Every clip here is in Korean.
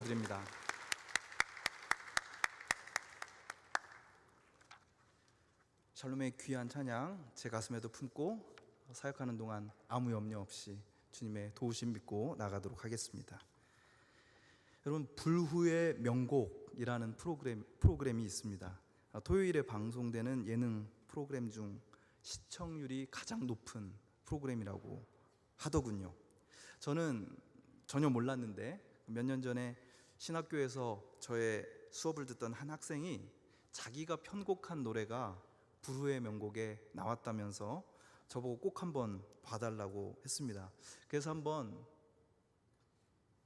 드립니다. 샬롬의 귀한 찬양 제 가슴에도 품고 사역하는 동안 아무 염려 없이 주님의 도우심 믿고 나가도록 하겠습니다. 여러분, 불후의 명곡이라는 프로그램이 있습니다. 토요일에 방송되는 예능 프로그램 중 시청률이 가장 높은 프로그램이라고 하더군요. 저는 전혀 몰랐는데 몇 년 전에 신학교에서 저의 수업을 듣던 한 학생이 자기가 편곡한 노래가 불후의 명곡에 나왔다면서 저보고 꼭 한번 봐달라고 했습니다. 그래서 한번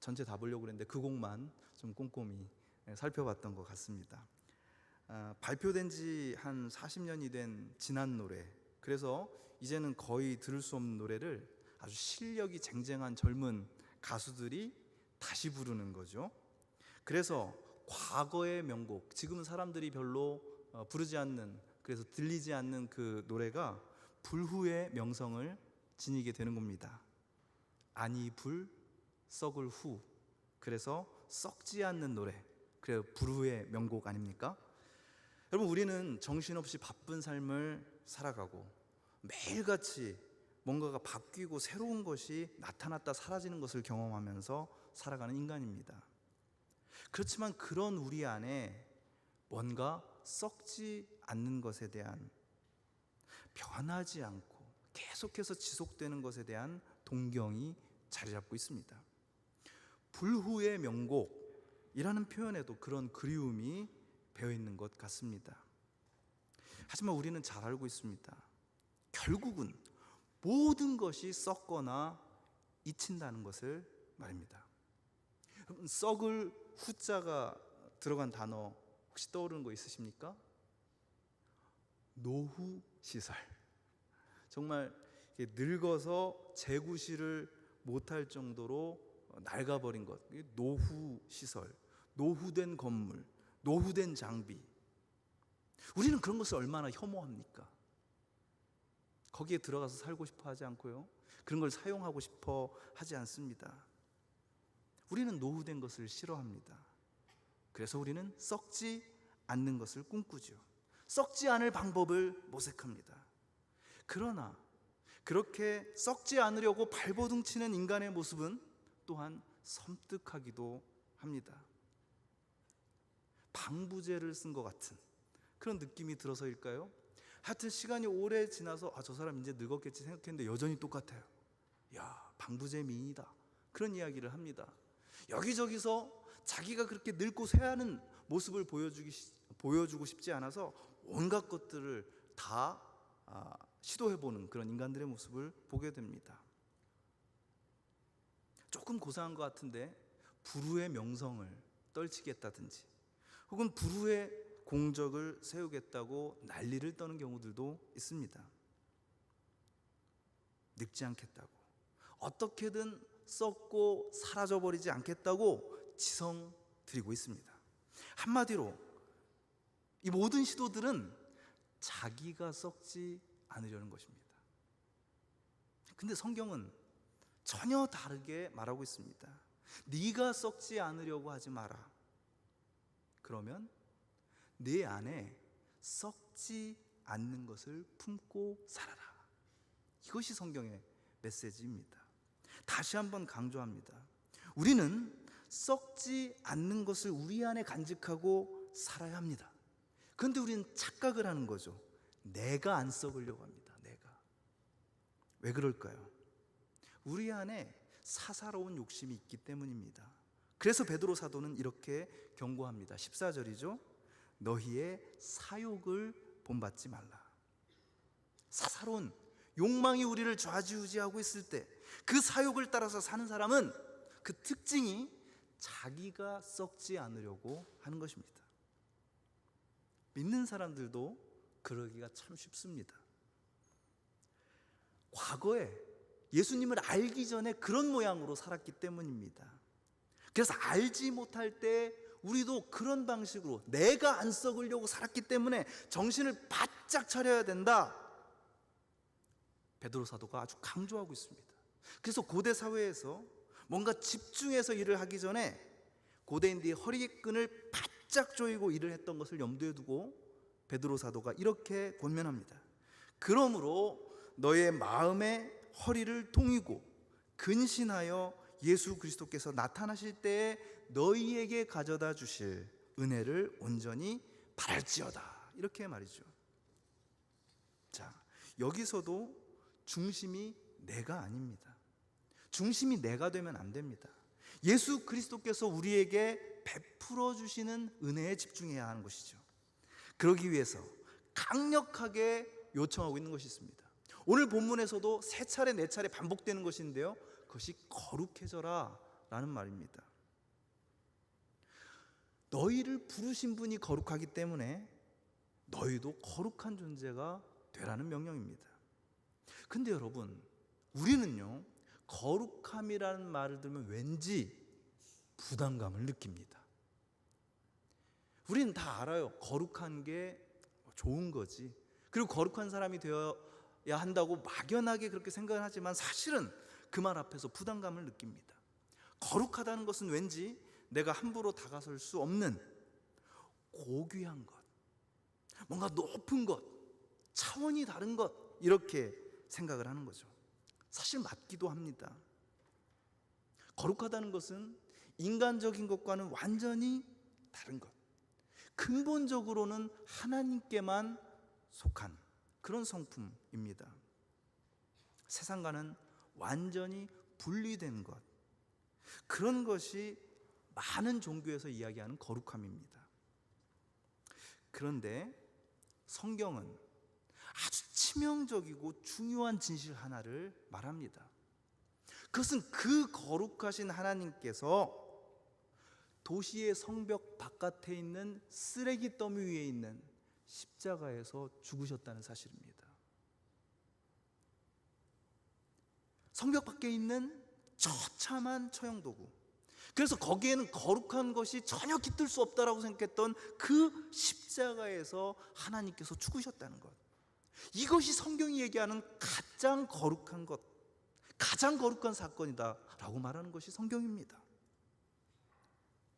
전체 다 보려고 했는데 그 곡만 좀 꼼꼼히 살펴봤던 것 같습니다. 발표된 지 한 40년이 된 지난 노래, 그래서 이제는 거의 들을 수 없는 노래를 아주 실력이 쟁쟁한 젊은 가수들이 다시 부르는 거죠. 그래서 과거의 명곡, 지금은 사람들이 별로 부르지 않는, 그래서 들리지 않는 그 노래가 불후의 명성을 지니게 되는 겁니다. 아니 불 썩을 후, 그래서 썩지 않는 노래, 그래서 불후의 명곡 아닙니까? 여러분, 우리는 정신없이 바쁜 삶을 살아가고 매일같이 뭔가가 바뀌고 새로운 것이 나타났다 사라지는 것을 경험하면서 살아가는 인간입니다. 그렇지만 그런 우리 안에 뭔가 썩지 않는 것에 대한, 변하지 않고 계속해서 지속되는 것에 대한 동경이 자리 잡고 있습니다. 불후의 명곡이라는 표현에도 그런 그리움이 배어있는 것 같습니다. 하지만 우리는 잘 알고 있습니다. 결국은 모든 것이 썩거나 잊힌다는 것을 말입니다. 여러분, 썩을 후자가 들어간 단어 혹시 떠오르는 거 있으십니까? 노후시설. 정말 늙어서 재구시를 못할 정도로 낡아버린 것, 노후시설, 노후된 건물, 노후된 장비. 우리는 그런 것을 얼마나 혐오합니까? 거기에 들어가서 살고 싶어 하지 않고요, 그런 걸 사용하고 싶어 하지 않습니다. 우리는 노후된 것을 싫어합니다. 그래서 우리는 썩지 않는 것을 꿈꾸죠. 썩지 않을 방법을 모색합니다. 그러나 그렇게 썩지 않으려고 발버둥 치는 인간의 모습은 또한 섬뜩하기도 합니다. 방부제를 쓴 것 같은 그런 느낌이 들어서일까요? 하여튼 시간이 오래 지나서 저 사람 이제 늙었겠지 생각했는데 여전히 똑같아요. 야, 방부제 미인이다, 그런 이야기를 합니다. 여기저기서 자기가 그렇게 늙고 쇠하는 모습을 보여주고 싶지 않아서 온갖 것들을 다 시도해보는 그런 인간들의 모습을 보게 됩니다. 조금 고상한 것 같은데 불후의 명성을 떨치겠다든지 혹은 불후의 공적을 세우겠다고 난리를 떠는 경우들도 있습니다. 늙지 않겠다고, 어떻게든 썩고 사라져버리지 않겠다고 지성 들이고 있습니다. 한마디로 이 모든 시도들은 자기가 썩지 않으려는 것입니다. 근데 성경은 전혀 다르게 말하고 있습니다. 네가 썩지 않으려고 하지 마라. 그러면 내 안에 썩지 않는 것을 품고 살아라. 이것이 성경의 메시지입니다. 다시 한번 강조합니다. 우리는 썩지 않는 것을 우리 안에 간직하고 살아야 합니다. 그런데 우리는 착각을 하는 거죠. 내가 안 썩으려고 합니다. 내가. 왜 그럴까요? 우리 안에 사사로운 욕심이 있기 때문입니다. 그래서 베드로 사도는 이렇게 경고합니다. 14절이죠. 너희의 사욕을 본받지 말라. 사사로운 욕망이 우리를 좌지우지하고 있을 때 그 사욕을 따라서 사는 사람은 그 특징이 자기가 썩지 않으려고 하는 것입니다. 믿는 사람들도 그러기가 참 쉽습니다. 과거에 예수님을 알기 전에 그런 모양으로 살았기 때문입니다. 그래서 알지 못할 때 우리도 그런 방식으로 내가 안 썩으려고 살았기 때문에 정신을 바짝 차려야 된다, 베드로 사도가 아주 강조하고 있습니다. 그래서 고대 사회에서 뭔가 집중해서 일을 하기 전에 고대인들이 허리끈을 바짝 조이고 일을 했던 것을 염두에 두고 베드로 사도가 이렇게 권면합니다. 그러므로 너의 마음의 허리를 동이고 근신하여 예수 그리스도께서 나타나실 때에 너희에게 가져다 주실 은혜를 온전히 바랄지어다. 이렇게 말이죠. 자, 여기서도 중심이 내가 아닙니다. 중심이 내가 되면 안 됩니다. 예수 그리스도께서 우리에게 베풀어 주시는 은혜에 집중해야 하는 것이죠. 그러기 위해서 강력하게 요청하고 있는 것이 있습니다. 오늘 본문에서도 세 차례 네 차례 반복되는 것인데요, 그것이 거룩해져라 라는 말입니다. 너희를 부르신 분이 거룩하기 때문에 너희도 거룩한 존재가 되라는 명령입니다. 근데 여러분, 우리는요, 거룩함이라는 말을 들으면 왠지 부담감을 느낍니다. 우리는 다 알아요. 거룩한 게 좋은 거지. 그리고 거룩한 사람이 되어야 한다고 막연하게 그렇게 생각을 하지만 사실은 그 말 앞에서 부담감을 느낍니다. 거룩하다는 것은 왠지 내가 함부로 다가설 수 없는 고귀한 것, 뭔가 높은 것, 차원이 다른 것, 이렇게 생각을 하는 거죠. 사실 맞기도 합니다. 거룩하다는 것은 인간적인 것과는 완전히 다른 것, 근본적으로는 하나님께만 속한 그런 성품입니다. 세상과는 완전히 분리된 것, 그런 것이 많은 종교에서 이야기하는 거룩함입니다. 그런데 성경은 아주 치명적이고 중요한 진실 하나를 말합니다. 그것은 그 거룩하신 하나님께서 도시의 성벽 바깥에 있는 쓰레기 더미 위에 있는 십자가에서 죽으셨다는 사실입니다. 성벽 밖에 있는 처참한 처형도구, 그래서 거기에는 거룩한 것이 전혀 깃들 수 없다라고 생각했던 그 십자가에서 하나님께서 죽으셨다는 것, 이것이 성경이 얘기하는 가장 거룩한 것, 가장 거룩한 사건이다 라고 말하는 것이 성경입니다.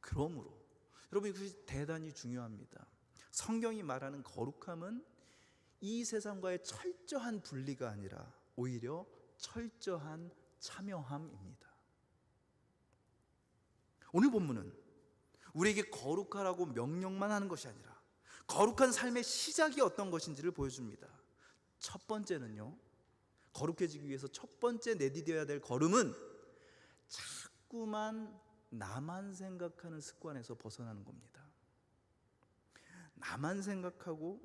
그러므로 여러분, 이것이 대단히 중요합니다. 성경이 말하는 거룩함은 이 세상과의 철저한 분리가 아니라 오히려 철저한 참여함입니다. 오늘 본문은 우리에게 거룩하라고 명령만 하는 것이 아니라 거룩한 삶의 시작이 어떤 것인지를 보여줍니다. 첫 번째는요, 거룩해지기 위해서 첫 번째 내디뎌야 될 걸음은 자꾸만 나만 생각하는 습관에서 벗어나는 겁니다. 나만 생각하고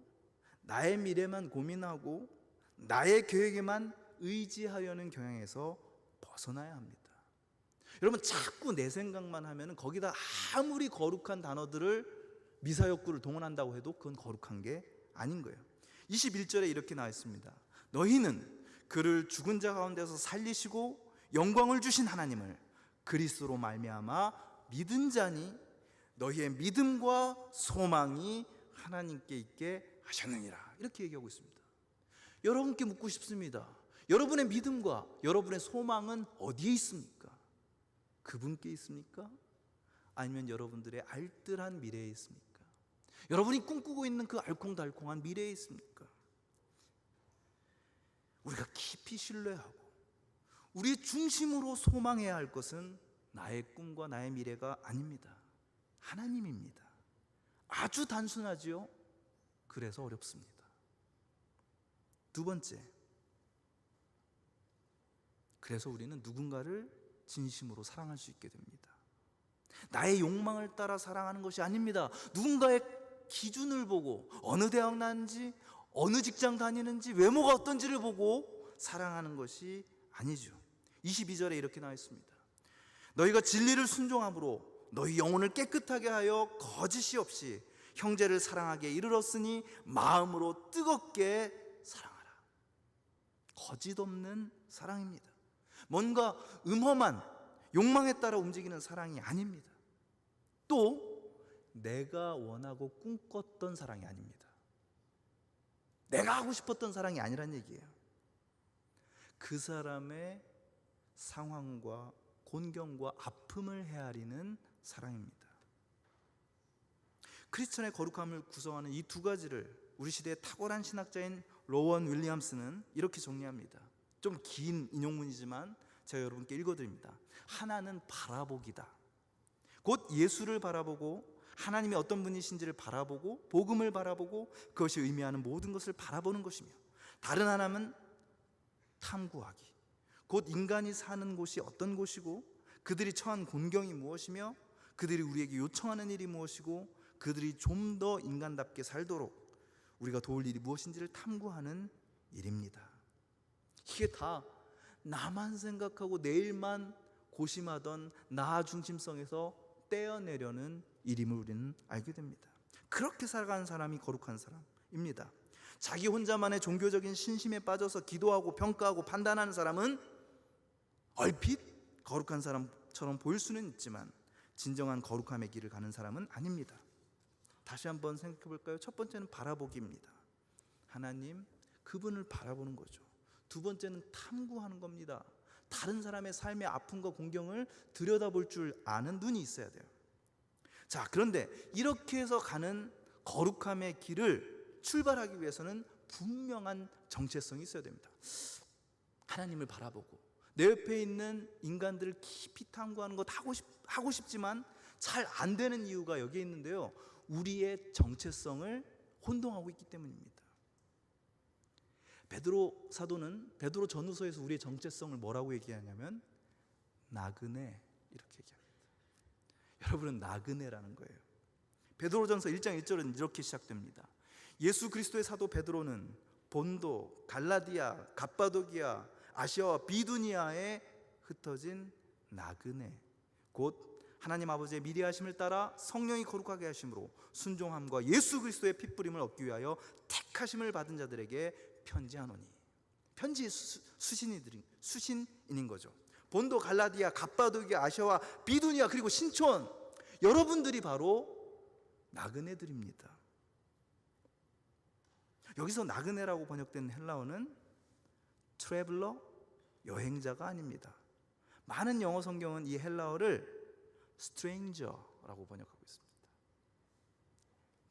나의 미래만 고민하고 나의 계획에만 의지하려는 경향에서 벗어나야 합니다. 여러분, 자꾸 내 생각만 하면 거기다 아무리 거룩한 단어들을 미사역구를 동원한다고 해도 그건 거룩한 게 아닌 거예요. 21절에 이렇게 나와 있습니다. 너희는 그를 죽은 자 가운데서 살리시고 영광을 주신 하나님을 그리스도로 말미암아 믿은 자니 너희의 믿음과 소망이 하나님께 있게 하셨느니라. 이렇게 얘기하고 있습니다. 여러분께 묻고 싶습니다. 여러분의 믿음과 여러분의 소망은 어디에 있습니까? 그분께 있습니까? 아니면 여러분들의 알뜰한 미래에 있습니까? 여러분이 꿈꾸고 있는 그 알콩달콩한 미래에 있습니까? 우리가 깊이 신뢰하고 우리의 중심으로 소망해야 할 것은 나의 꿈과 나의 미래가 아닙니다. 하나님입니다. 아주 단순하지요? 그래서 어렵습니다. 두 번째, 그래서 우리는 누군가를 진심으로 사랑할 수 있게 됩니다. 나의 욕망을 따라 사랑하는 것이 아닙니다. 누군가의 기준을 보고 어느 대학 나왔는지, 어느 직장 다니는지, 외모가 어떤지를 보고 사랑하는 것이 아니죠. 22절에 이렇게 나와 있습니다. 너희가 진리를 순종함으로 너희 영혼을 깨끗하게 하여 거짓이 없이 형제를 사랑하게 이르렀으니 마음으로 뜨겁게 사랑하라. 거짓 없는 사랑입니다. 뭔가 음험한 욕망에 따라 움직이는 사랑이 아닙니다. 또 내가 원하고 꿈꿨던 사랑이 아닙니다. 내가 하고 싶었던 사랑이 아니란 얘기예요. 그 사람의 상황과 곤경과 아픔을 헤아리는 사랑입니다. 크리스천의 거룩함을 구성하는 이 두 가지를 우리 시대의 탁월한 신학자인 로원 윌리엄스는 이렇게 정리합니다. 좀 긴 인용문이지만 제가 여러분께 읽어드립니다. 하나는 바라보기다. 곧 예수를 바라보고 하나님이 어떤 분이신지를 바라보고 복음을 바라보고 그것이 의미하는 모든 것을 바라보는 것이며, 다른 하나는 탐구하기. 곧 인간이 사는 곳이 어떤 곳이고 그들이 처한 곤경이 무엇이며 그들이 우리에게 요청하는 일이 무엇이고 그들이 좀 더 인간답게 살도록 우리가 도울 일이 무엇인지를 탐구하는 일입니다. 이게 다 나만 생각하고 내일만 고심하던 나 중심성에서 떼어내려는 일임을 우리는 알게 됩니다. 그렇게 살아가는 사람이 거룩한 사람입니다. 자기 혼자만의 종교적인 신심에 빠져서 기도하고 평가하고 판단하는 사람은 얼핏 거룩한 사람처럼 보일 수는 있지만 진정한 거룩함의 길을 가는 사람은 아닙니다. 다시 한번 생각해 볼까요? 첫 번째는 바라보기입니다. 하나님, 그분을 바라보는 거죠. 두 번째는 탐구하는 겁니다. 다른 사람의 삶의 아픔과 공경을 들여다볼 줄 아는 눈이 있어야 돼요. 자, 그런데 이렇게 해서 가는 거룩함의 길을 출발하기 위해서는 분명한 정체성이 있어야 됩니다. 하나님을 바라보고 내 옆에 있는 인간들을 깊이 탐구하는 것 하고 싶지만 잘 안 되는 이유가 여기에 있는데요. 우리의 정체성을 혼동하고 있기 때문입니다. 베드로 사도는 베드로 전후서에서 우리의 정체성을 뭐라고 얘기하냐면 나그네, 이렇게 얘기합니다. 여러분은 나그네라는 거예요. 베드로전서 1장 1절은 이렇게 시작됩니다. 예수 그리스도의 사도 베드로는 본도, 갈라디아, 갑바도기아, 아시아와 비두니아에 흩어진 나그네, 곧 하나님 아버지의 미리하심을 따라 성령이 거룩하게 하심으로 순종함과 예수 그리스도의 핏부림을 얻기 위하여 택하심을 받은 자들에게 편지하노니. 편지의 수신인인 거죠. 본도, 갈라디아, 갑바도기아, 아시아와 비두니아, 그리고 신촌, 여러분들이 바로 나그네들입니다. 여기서 나그네라고 번역된 헬라어는 트래블러, 여행자가 아닙니다. 많은 영어 성경은 이 헬라어를 stranger라고 번역하고 있습니다.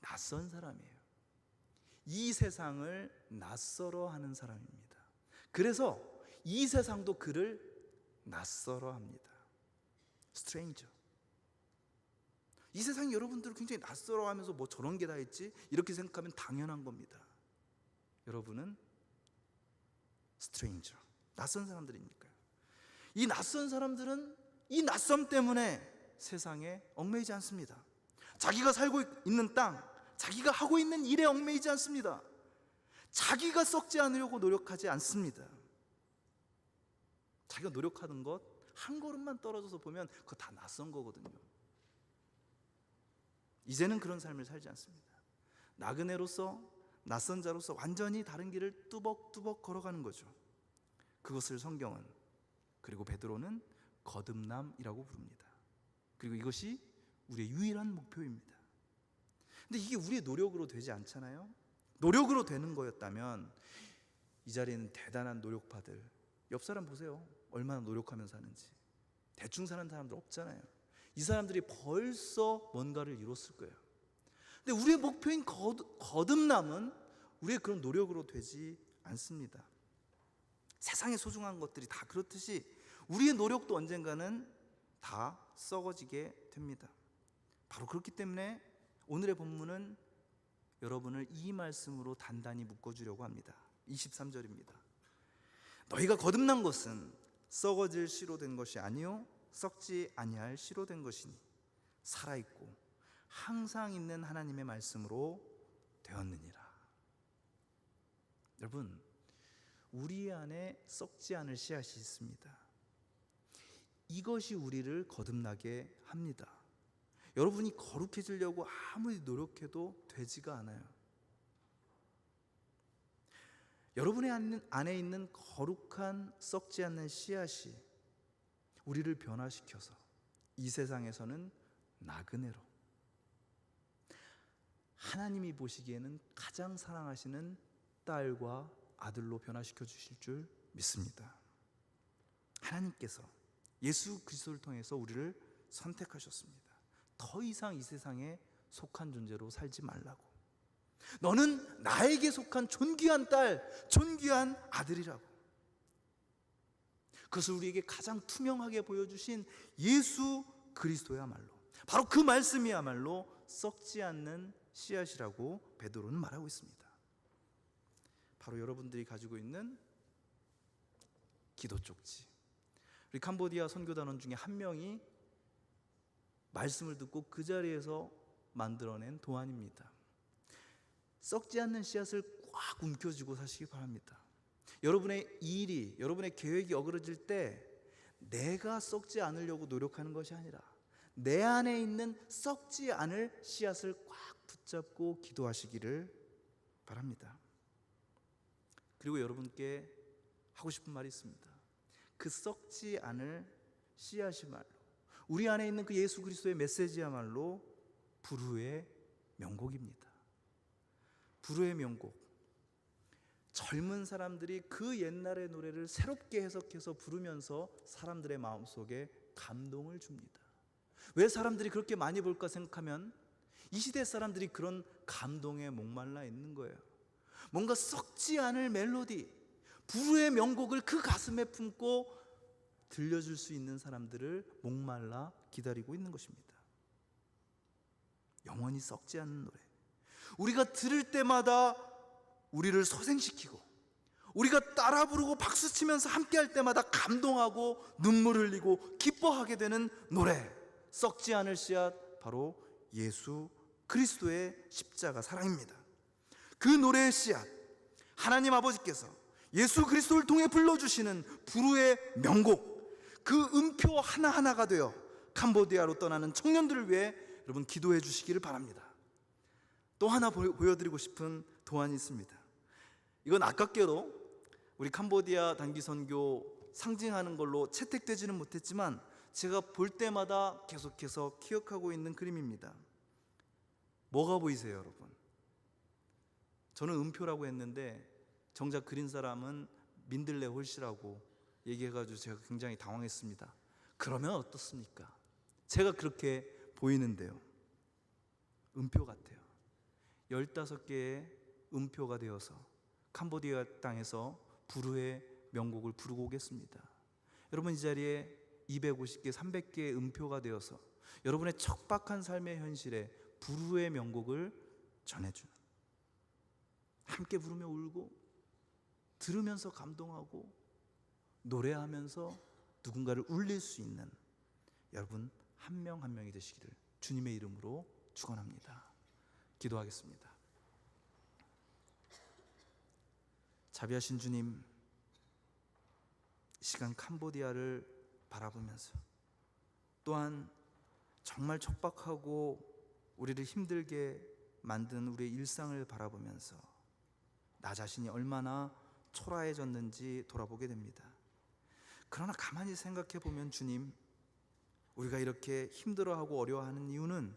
낯선 사람이에요. 이 세상을 낯설어 하는 사람입니다. 그래서 이 세상도 그를 낯설어 합니다. stranger. 이 세상이 여러분들을 굉장히 낯설어 하면서 뭐 저런 게 다 있지? 이렇게 생각하면 당연한 겁니다. 여러분은 stranger, 낯선 사람들이니까요. 이 낯선 사람들은 이 낯섦 때문에 세상에 얽매이지 않습니다. 자기가 살고 있는 땅, 자기가 하고 있는 일에 얽매이지 않습니다. 자기가 썩지 않으려고 노력하지 않습니다. 자기가 노력하는 것 한 걸음만 떨어져서 보면 그거 다 낯선 거거든요. 이제는 그런 삶을 살지 않습니다. 나그네로서, 낯선 자로서 완전히 다른 길을 뚜벅뚜벅 걸어가는 거죠. 그것을 성경은, 그리고 베드로는 거듭남이라고 부릅니다. 그리고 이것이 우리의 유일한 목표입니다. 근데 이게 우리의 노력으로 되지 않잖아요. 노력으로 되는 거였다면 이 자리에는 대단한 노력파들, 옆 사람 보세요. 얼마나 노력하면서 사는지. 대충 사는 사람들 없잖아요. 이 사람들이 벌써 뭔가를 이뤘을 거예요. 근데 우리의 목표인 거듭남은 우리의 그런 노력으로 되지 않습니다. 세상에 소중한 것들이 다 그렇듯이 우리의 노력도 언젠가는 다 썩어지게 됩니다. 바로 그렇기 때문에 오늘의 본문은 여러분을 이 말씀으로 단단히 묶어주려고 합니다. 23절입니다. 너희가 거듭난 것은 썩어질 씨로 된 것이 아니요 썩지 아니할 씨로 된 것이니 살아있고 항상 있는 하나님의 말씀으로 되었느니라. 여러분, 우리 안에 썩지 않을 씨앗이 있습니다. 이것이 우리를 거듭나게 합니다. 여러분이 거룩해지려고 아무리 노력해도 되지가 않아요. 여러분의 안에 있는 거룩한 썩지 않는 씨앗이 우리를 변화시켜서 이 세상에서는 나그네로, 하나님이 보시기에는 가장 사랑하시는 딸과 아들로 변화시켜 주실 줄 믿습니다. 하나님께서 예수 그리스도를 통해서 우리를 선택하셨습니다. 더 이상 이 세상에 속한 존재로 살지 말라고. 너는 나에게 속한 존귀한 딸, 존귀한 아들이라고. 그것을 우리에게 가장 투명하게 보여주신 예수 그리스도야말로, 바로 그 말씀이야말로 썩지 않는 씨앗이라고 베드로는 말하고 있습니다. 바로 여러분들이 가지고 있는 기도 쪽지. 우리 캄보디아 선교단원 중에 한 명이 말씀을 듣고 그 자리에서 만들어낸 도안입니다. 썩지 않는 씨앗을 꽉 움켜쥐고 사시기 바랍니다. 여러분의 일이, 여러분의 계획이 어그러질 때 내가 썩지 않으려고 노력하는 것이 아니라 내 안에 있는 썩지 않을 씨앗을 꽉 붙잡고 기도하시기를 바랍니다. 그리고 여러분께 하고 싶은 말이 있습니다. 그 썩지 않을 씨앗이야말로, 우리 안에 있는 그 예수 그리스도의 메시지야말로 불후의 명곡입니다. 불후의 명곡. 젊은 사람들이 그 옛날의 노래를 새롭게 해석해서 부르면서 사람들의 마음속에 감동을 줍니다. 왜 사람들이 그렇게 많이 볼까 생각하면 이 시대 사람들이 그런 감동에 목말라 있는 거예요. 뭔가 썩지 않을 멜로디, 불후의 명곡을 그 가슴에 품고 들려줄 수 있는 사람들을 목말라 기다리고 있는 것입니다. 영원히 썩지 않는 노래, 우리가 들을 때마다 우리를 소생시키고, 우리가 따라 부르고 박수치면서 함께할 때마다 감동하고 눈물 흘리고 기뻐하게 되는 노래, 썩지 않을 씨앗, 바로 예수 그리스도의 십자가 사랑입니다. 그 노래의 씨앗, 하나님 아버지께서 예수 그리스도를 통해 불러주시는 불후의 명곡, 그 음표 하나하나가 되어 캄보디아로 떠나는 청년들을 위해 여러분 기도해 주시기를 바랍니다. 또 하나 보여드리고 싶은 도안이 있습니다. 이건 아깝게도 우리 캄보디아 단기 선교 상징하는 걸로 채택되지는 못했지만 제가 볼 때마다 계속해서 기억하고 있는 그림입니다. 뭐가 보이세요, 여러분? 저는 음표라고 했는데 정작 그린 사람은 민들레 홀씨라고 얘기해가지고 제가 굉장히 당황했습니다. 그러면 어떻습니까? 제가 그렇게 보이는데요, 음표 같아요. 15개의 음표가 되어서 캄보디아 땅에서 불후의 명곡을 부르고 오겠습니다. 여러분, 이 자리에 250개, 300개의 음표가 되어서 여러분의 척박한 삶의 현실에 불후의 명곡을 전해주는, 함께 부르며 울고 들으면서 감동하고 노래하면서 누군가를 울릴 수 있는 여러분 한 명 한 명이 되시기를 주님의 이름으로 축원합니다. 기도하겠습니다. 자비하신 주님, 이 시간 캄보디아를 바라보면서 또한 정말 척박하고 우리를 힘들게 만든 우리의 일상을 바라보면서 나 자신이 얼마나 초라해졌는지 돌아보게 됩니다. 그러나 가만히 생각해 보면 주님, 우리가 이렇게 힘들어하고 어려워하는 이유는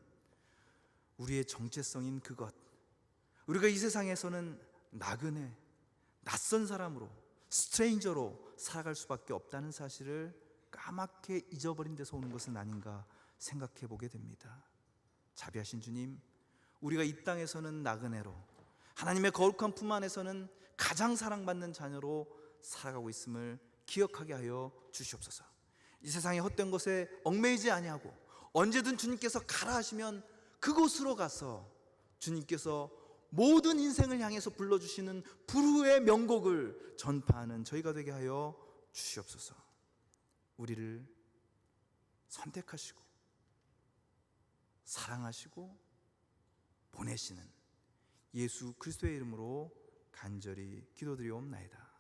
우리의 정체성인 그것, 우리가 이 세상에서는 나그네, 낯선 사람으로, 스트레인저로 살아갈 수밖에 없다는 사실을 까맣게 잊어버린 데서 오는 것은 아닌가 생각해 보게 됩니다. 자비하신 주님, 우리가 이 땅에서는 나그네로, 하나님의 거룩한 품 안에서는 가장 사랑받는 자녀로 살아가고 있음을 기억하게 하여 주시옵소서. 이 세상의 헛된 것에 얽매이지 아니하고 언제든 주님께서 가라 하시면 그곳으로 가서 주님께서 모든 인생을 향해서 불러주시는 불후의 명곡을 전파하는 저희가 되게 하여 주시옵소서. 우리를 선택하시고 사랑하시고 보내시는 예수 그리스도의 이름으로 간절히 기도드리옵나이다.